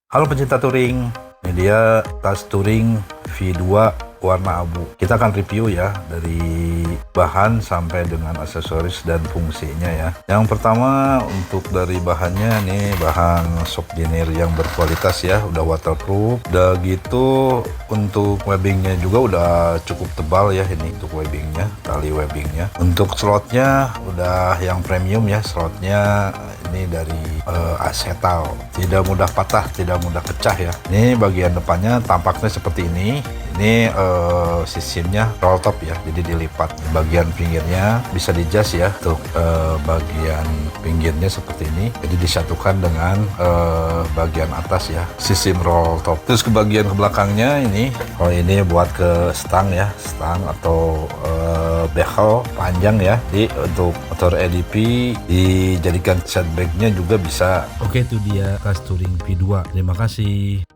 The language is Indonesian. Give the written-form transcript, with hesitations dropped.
Halo pencinta touring, ini dia tas touring V2 warna abu. Kita akan review ya dari bahan sampai dengan aksesoris dan fungsinya ya. Yang pertama untuk dari bahannya nih, bahan souvenir yang berkualitas ya, udah waterproof. Udah gitu untuk webbingnya juga udah cukup tebal ya, ini untuk webbingnya, tali webbingnya. Untuk slotnya udah yang premium ya, slotnya ini dari asetal, tidak mudah patah, tidak mudah pecah ya. Ini bagian depannya tampaknya seperti ini. Ini sistemnya roll top ya, jadi dilipat. Bagian pinggirnya bisa dijas ya, untuk bagian pinggirnya seperti ini, jadi disatukan dengan bagian atas ya, sistem roll top. Terus ke bagian ke belakangnya ini, ini buat ke stang ya, stang atau bezel panjang ya. Jadi untuk motor EDP dijadikan setbacknya juga bisa. Oke, itu dia tas touring V2. Terima kasih.